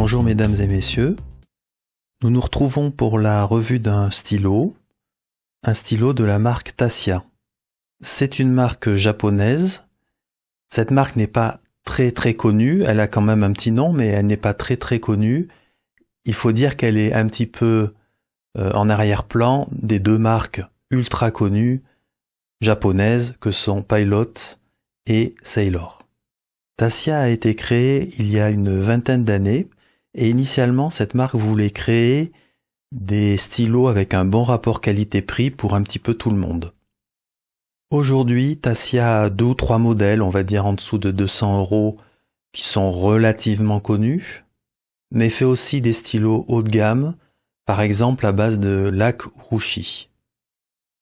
Bonjour mesdames et messieurs, nous nous retrouvons pour la revue d'un stylo, un stylo de la marque Tasya. C'est une marque japonaise, cette marque n'est pas très connue, elle a quand même un petit nom mais elle n'est pas très connue. Il faut dire qu'elle est un petit peu en arrière-plan des deux marques ultra connues japonaises que sont Pilot et Sailor. Tasya a été créée il y a une vingtaine d'années et initialement cette marque voulait créer des stylos avec un bon rapport qualité-prix pour un petit peu tout le monde. Aujourd'hui, Tasya a 2 ou 3 modèles, on va dire en dessous de 200 € qui sont relativement connus, mais fait aussi des stylos haut de gamme, par exemple à base de lac Rouchi.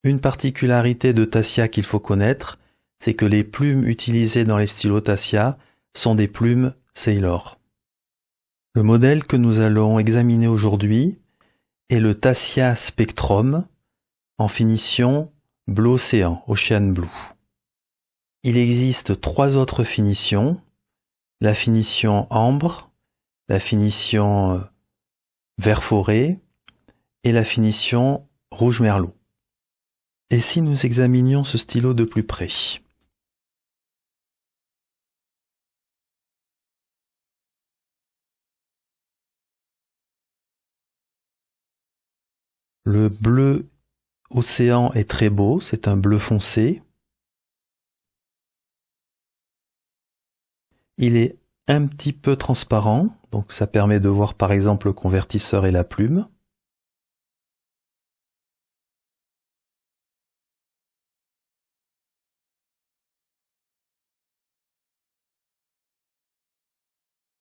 Une particularité de Tasya qu'il faut connaître, c'est que les plumes utilisées dans les stylos Tasya sont des plumes Sailor. Le modèle que nous allons examiner aujourd'hui est le Tasya Spectrum en finition bleu océan, Ocean Blue. Il existe 3 autres finitions, la finition ambre, la finition vert forêt et la finition rouge merlot. Et si nous examinions ce stylo de plus près? Le bleu océan est très beau, c'est un bleu foncé. Il est un petit peu transparent, donc ça permet de voir par exemple le convertisseur et la plume.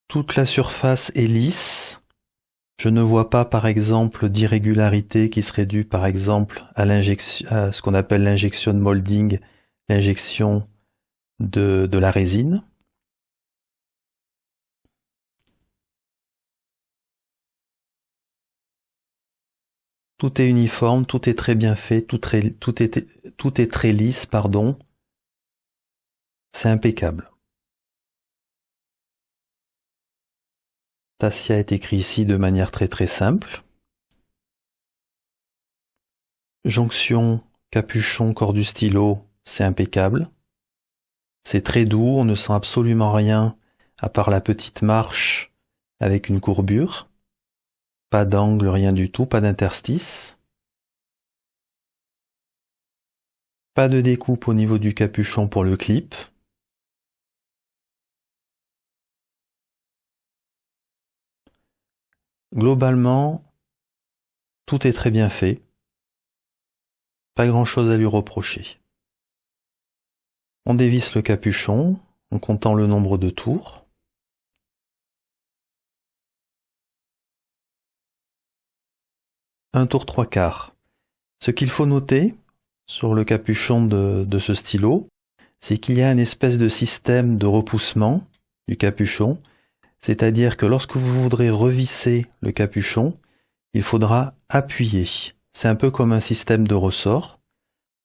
Toute la surface est lisse. Je ne vois pas par exemple d'irrégularité qui serait due par exemple à ce qu'on appelle l'injection de molding, l'injection de la résine. Tout est uniforme, tout est très bien fait, tout est très lisse, pardon. C'est impeccable. Tasya est écrit ici de manière très simple. Jonction, capuchon, corps du stylo, c'est impeccable. C'est très doux, on ne sent absolument rien à part la petite marche avec une courbure. Pas d'angle, rien du tout, pas d'interstice. Pas de découpe au niveau du capuchon pour le clip. Globalement, tout est très bien fait. Pas grand-chose à lui reprocher. On dévisse le capuchon en comptant le nombre de tours. Un tour 3/4. Ce qu'il faut noter sur le capuchon de ce stylo, c'est qu'il y a une espèce de système de repoussement du capuchon, c'est-à-dire que lorsque vous voudrez revisser le capuchon, il faudra appuyer. C'est un peu comme un système de ressort.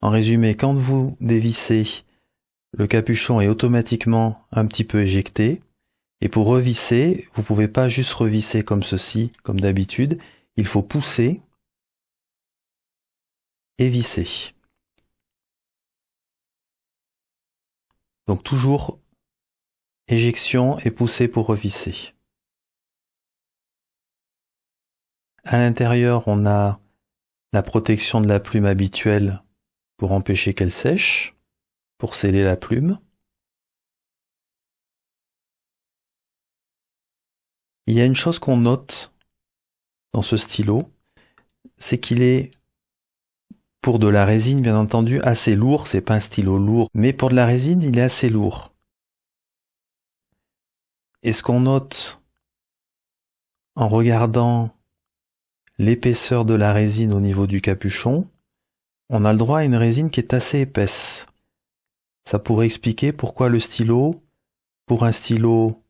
En résumé, quand vous dévissez, le capuchon est automatiquement un petit peu éjecté. Et pour revisser, vous ne pouvez pas juste revisser comme ceci, comme d'habitude. Il faut pousser et visser. Donc toujours éjection et pousser pour revisser. À l'intérieur, on a la protection de la plume habituelle pour empêcher qu'elle sèche, pour sceller la plume. Il y a une chose qu'on note dans ce stylo, c'est qu'il est, pour de la résine bien entendu, assez lourd. C'est pas un stylo lourd, mais pour de la résine, il est assez lourd. Et ce qu'on note en regardant l'épaisseur de la résine au niveau du capuchon, on a le droit à une résine qui est assez épaisse. Ça pourrait expliquer pourquoi le stylo, pour un stylo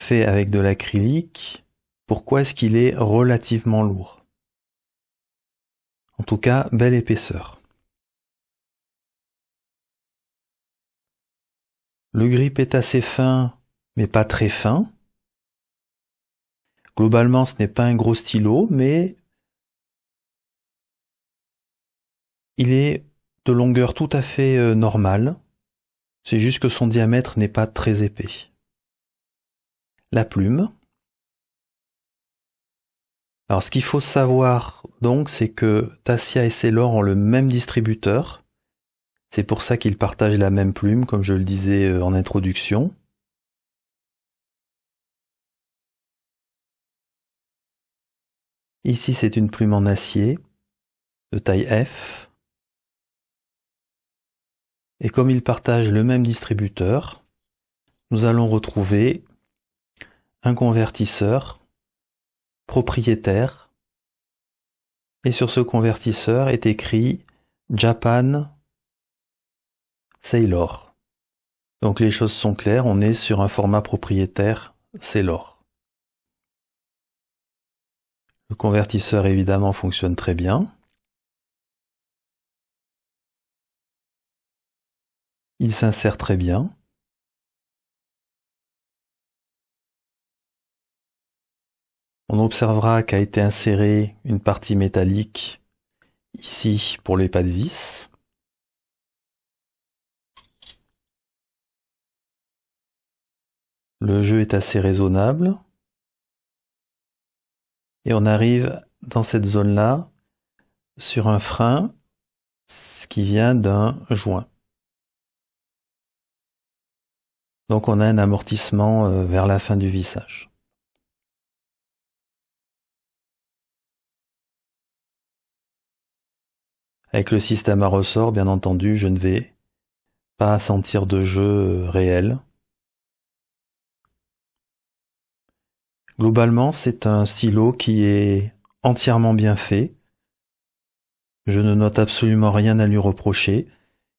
fait avec de l'acrylique, pourquoi est-ce qu'il est relativement lourd. En tout cas, belle épaisseur. Le grip est assez fin, mais pas très fin. Globalement, ce n'est pas un gros stylo, mais il est de longueur tout à fait normale. C'est juste que son diamètre n'est pas très épais. La plume. Alors, ce qu'il faut savoir, donc, c'est que Tassia et Sailor ont le même distributeur. C'est pour ça qu'ils partagent la même plume, comme je le disais en introduction. Ici, c'est une plume en acier, de taille F. Et comme ils partagent le même distributeur, nous allons retrouver un convertisseur propriétaire. Et sur ce convertisseur est écrit Japan Sailor. Donc les choses sont claires, on est sur un format propriétaire Sailor. Le convertisseur évidemment fonctionne très bien. Il s'insère très bien. On observera qu'a été insérée une partie métallique ici pour les pas de vis. Le jeu est assez raisonnable. Et on arrive dans cette zone-là sur un frein qui vient d'un joint. Donc on a un amortissement vers la fin du vissage. Avec le système à ressort, bien entendu, je ne vais pas sentir de jeu réel. Globalement, c'est un stylo qui est entièrement bien fait. Je ne note absolument rien à lui reprocher.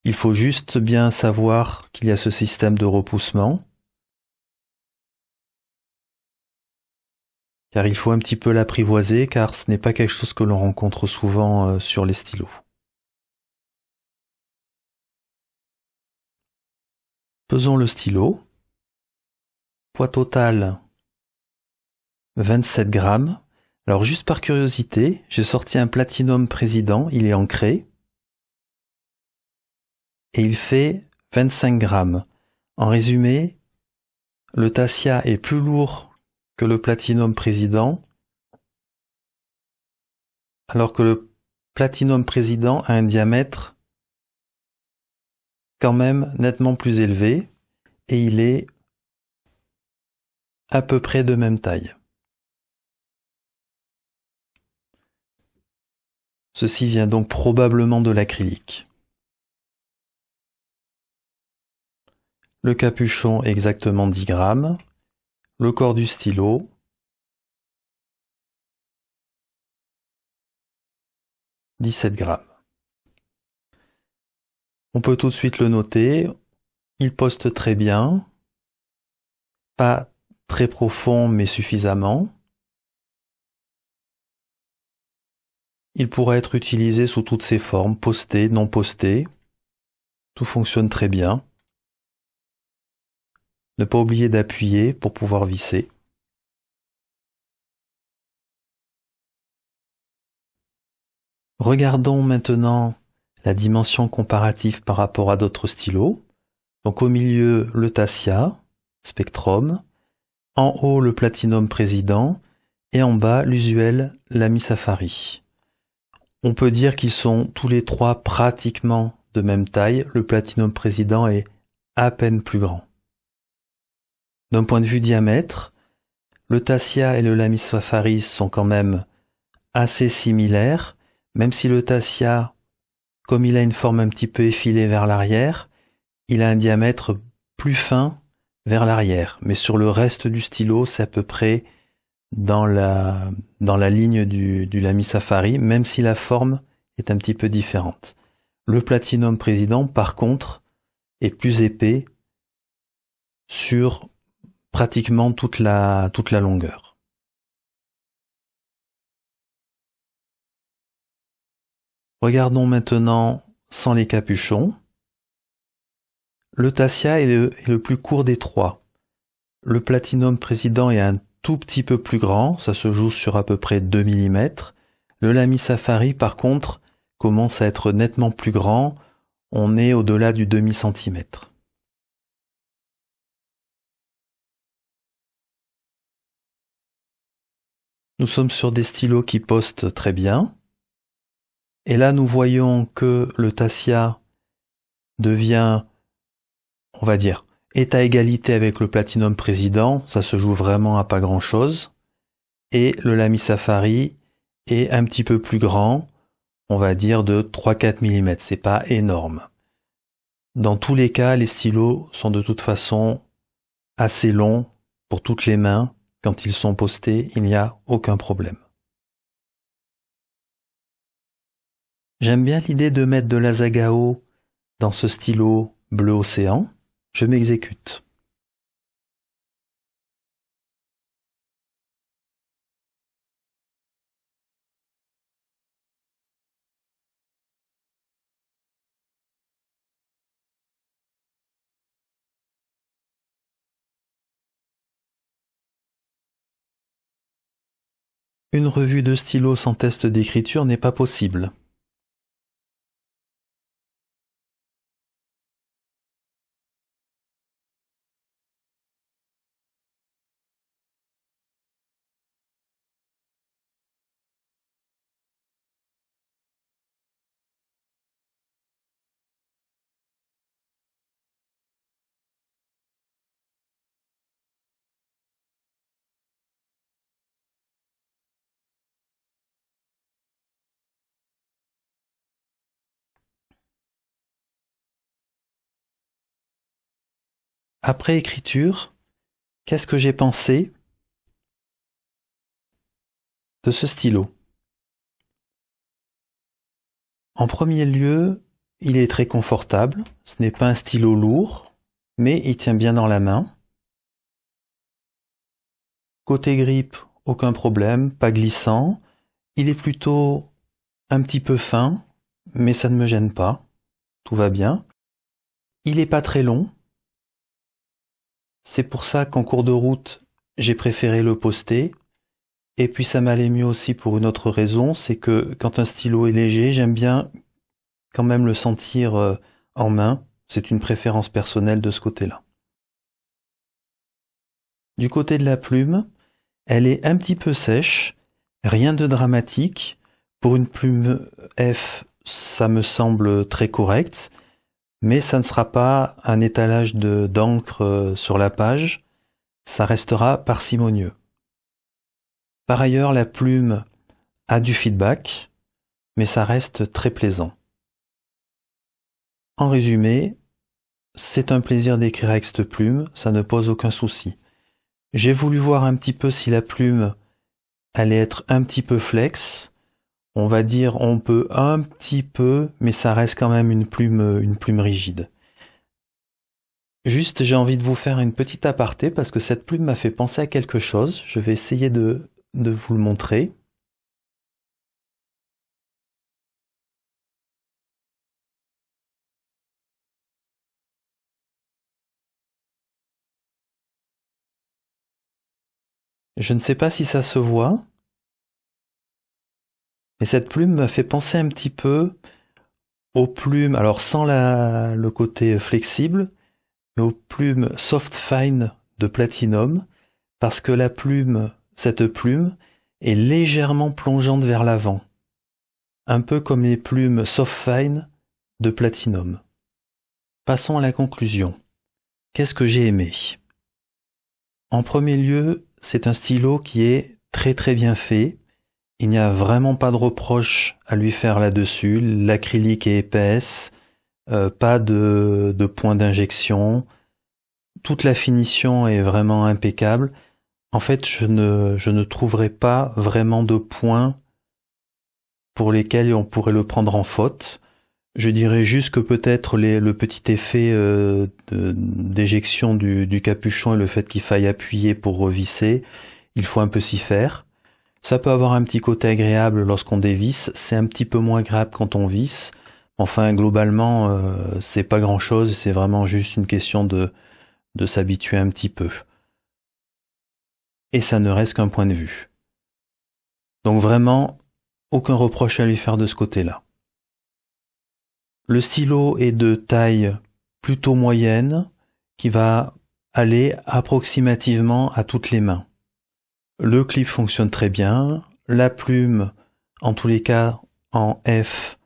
Il faut juste bien savoir qu'il y a ce système de repoussement. Car il faut un petit peu l'apprivoiser, car ce n'est pas quelque chose que l'on rencontre souvent sur les stylos. Pesons le stylo. Poids total 27 grammes. Alors juste par curiosité, j'ai sorti un Platinum Président, il est ancré. Et il fait 25 grammes. En résumé, le Tassia est plus lourd que le Platinum Président, alors que le Platinum Président a un diamètre quand même nettement plus élevé, et il est à peu près de même taille. Ceci vient donc probablement de l'acrylique. Le capuchon exactement 10 grammes. Le corps du stylo. « 17 grammes. On peut tout de suite le noter. Il poste très bien. Pas très profond, mais suffisamment. Il pourra être utilisé sous toutes ses formes, posté, non posté. Tout fonctionne très bien. Ne pas oublier d'appuyer pour pouvoir visser. Regardons maintenant la dimension comparative par rapport à d'autres stylos. Donc au milieu, le Tassia Spectrum. En haut, le Platinum Président. Et en bas, l'usuel Lamy Safari. On peut dire qu'ils sont tous les trois pratiquement de même taille. Le Platinum Président est à peine plus grand. D'un point de vue diamètre, le Tassia et le Lamy Safari sont quand même assez similaires, même si le Tassia, comme il a une forme un petit peu effilée vers l'arrière, il a un diamètre plus fin vers l'arrière. Mais sur le reste du stylo, c'est à peu près dans la ligne du Lamy Safari, même si la forme est un petit peu différente. Le Platinum Président, par contre, est plus épais sur pratiquement toute la longueur. Regardons maintenant sans les capuchons. Le Tassia est le plus court des trois. Le Platinum Président est un tout petit peu plus grand, ça se joue sur à peu près 2 mm. Le Lamy Safari, par contre, commence à être nettement plus grand, on est au-delà du demi-centimètre. Nous sommes sur des stylos qui postent très bien. Et là, nous voyons que le Tassia devient, on va dire, est à égalité avec le Platinum Président, ça se joue vraiment à pas grand-chose. Et le Lamy Safari est un petit peu plus grand, on va dire de 3-4 mm, c'est pas énorme. Dans tous les cas, les stylos sont de toute façon assez longs pour toutes les mains. Quand ils sont postés, il n'y a aucun problème. J'aime bien l'idée de mettre de l'Azagao dans ce stylo bleu océan. Je m'exécute. Une revue de stylo sans test d'écriture n'est pas possible. Après écriture, qu'est-ce que j'ai pensé de ce stylo? En premier lieu, il est très confortable. Ce n'est pas un stylo lourd, mais il tient bien dans la main. Côté grippe, aucun problème, pas glissant. Il est plutôt un petit peu fin, mais ça ne me gêne pas. Tout va bien. Il n'est pas très long. C'est pour ça qu'en cours de route, j'ai préféré le poster. Et puis ça m'allait mieux aussi pour une autre raison, c'est que quand un stylo est léger, j'aime bien quand même le sentir en main. C'est une préférence personnelle de ce côté-là. Du côté de la plume, elle est un petit peu sèche, rien de dramatique. Pour une plume F, ça me semble très correct, mais ça ne sera pas un étalage d'encre sur la page, ça restera parcimonieux. Par ailleurs, la plume a du feedback, mais ça reste très plaisant. En résumé, c'est un plaisir d'écrire avec cette plume, ça ne pose aucun souci. J'ai voulu voir un petit peu si la plume allait être un petit peu flex. On va dire on peut un petit peu, mais ça reste quand même une plume rigide. Juste, j'ai envie de vous faire une petite aparté parce que cette plume m'a fait penser à quelque chose. Je vais essayer de vous le montrer. Je ne sais pas si ça se voit, mais cette plume m'a fait penser un petit peu aux plumes, alors sans le côté flexible, mais aux plumes soft fine de Platinum, parce que cette plume est légèrement plongeante vers l'avant, un peu comme les plumes soft fine de Platinum. Passons à la conclusion. Qu'est-ce que j'ai aimé? En premier lieu, c'est un stylo qui est très très bien fait. Il n'y a vraiment pas de reproche à lui faire là-dessus. L'acrylique est épaisse, pas de point d'injection. Toute la finition est vraiment impeccable. En fait, je ne trouverai pas vraiment de points pour lesquels on pourrait le prendre en faute. Je dirais juste que peut-être le petit effet d'éjection du capuchon et le fait qu'il faille appuyer pour revisser, il faut un peu s'y faire. Ça peut avoir un petit côté agréable lorsqu'on dévisse, c'est un petit peu moins agréable quand on visse. Enfin, globalement, c'est pas grand-chose, c'est vraiment juste une question de s'habituer un petit peu. et ça ne reste qu'un point de vue. Donc vraiment, aucun reproche à lui faire de ce côté-là. Le stylo est de taille plutôt moyenne, qui va aller approximativement à toutes les mains. Le clip fonctionne très bien, la plume, en tous les cas en F,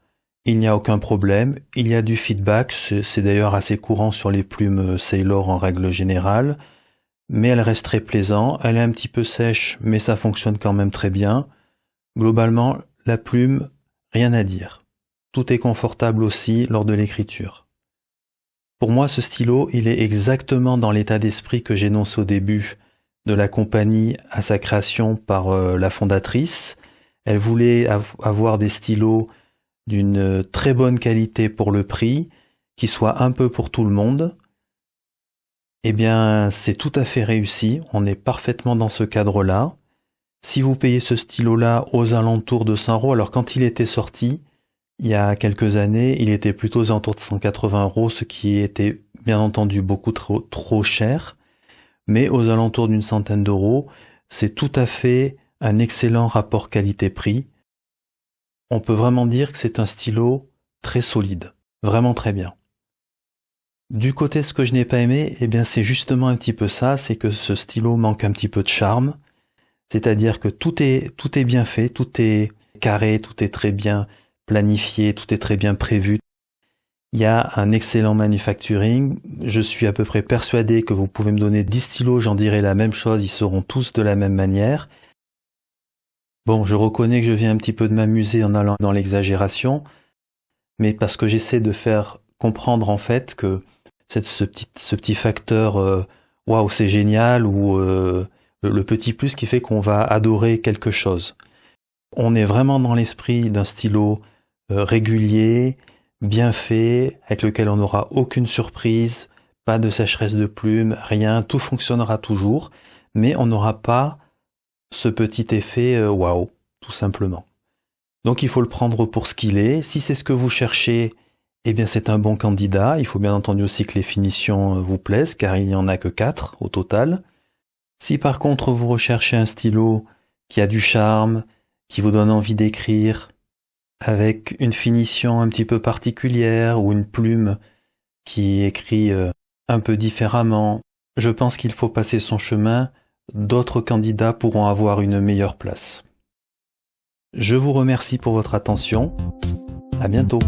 il n'y a aucun problème, il y a du feedback, c'est d'ailleurs assez courant sur les plumes Sailor en règle générale, mais elle reste très plaisante, elle est un petit peu sèche, mais ça fonctionne quand même très bien. Globalement, la plume, rien à dire. Tout est confortable aussi lors de l'écriture. Pour moi, ce stylo, il est exactement dans l'état d'esprit que j'énonce au début de la compagnie à sa création par la fondatrice. Elle voulait avoir des stylos d'une très bonne qualité pour le prix, qui soit un peu pour tout le monde. Eh bien, c'est tout à fait réussi, on est parfaitement dans ce cadre-là. Si vous payez ce stylo-là aux alentours de 100 €, alors quand il était sorti, il y a quelques années, il était plutôt aux alentours de 180 €, ce qui était bien entendu beaucoup trop cher, mais aux alentours d'une centaine d'euros, c'est tout à fait un excellent rapport qualité-prix. On peut vraiment dire que c'est un stylo très solide, vraiment très bien. Du côté ce que je n'ai pas aimé, eh bien c'est justement un petit peu ça, c'est que ce stylo manque un petit peu de charme, c'est-à-dire que tout est bien fait, tout est carré, tout est très bien planifié, tout est très bien prévu. Il y a un excellent manufacturing, je suis à peu près persuadé que vous pouvez me donner 10 stylos, j'en dirai la même chose, ils seront tous de la même manière. Bon, je reconnais que je viens un petit peu de m'amuser en allant dans l'exagération, mais parce que j'essaie de faire comprendre en fait que ce petit facteur waouh, c'est génial, ou le petit plus qui fait qu'on va adorer quelque chose. On est vraiment dans l'esprit d'un stylo régulier, bien fait, avec lequel on n'aura aucune surprise, pas de sécheresse de plumes, rien, tout fonctionnera toujours, mais on n'aura pas ce petit effet waouh, tout simplement. Donc il faut le prendre pour ce qu'il est. Si c'est ce que vous cherchez, eh bien c'est un bon candidat. Il faut bien entendu aussi que les finitions vous plaisent, car il n'y en a que 4 au total. Si par contre vous recherchez un stylo qui a du charme, qui vous donne envie d'écrire, avec une finition un petit peu particulière ou une plume qui écrit un peu différemment, je pense qu'il faut passer son chemin. D'autres candidats pourront avoir une meilleure place. Je vous remercie pour votre attention. À bientôt.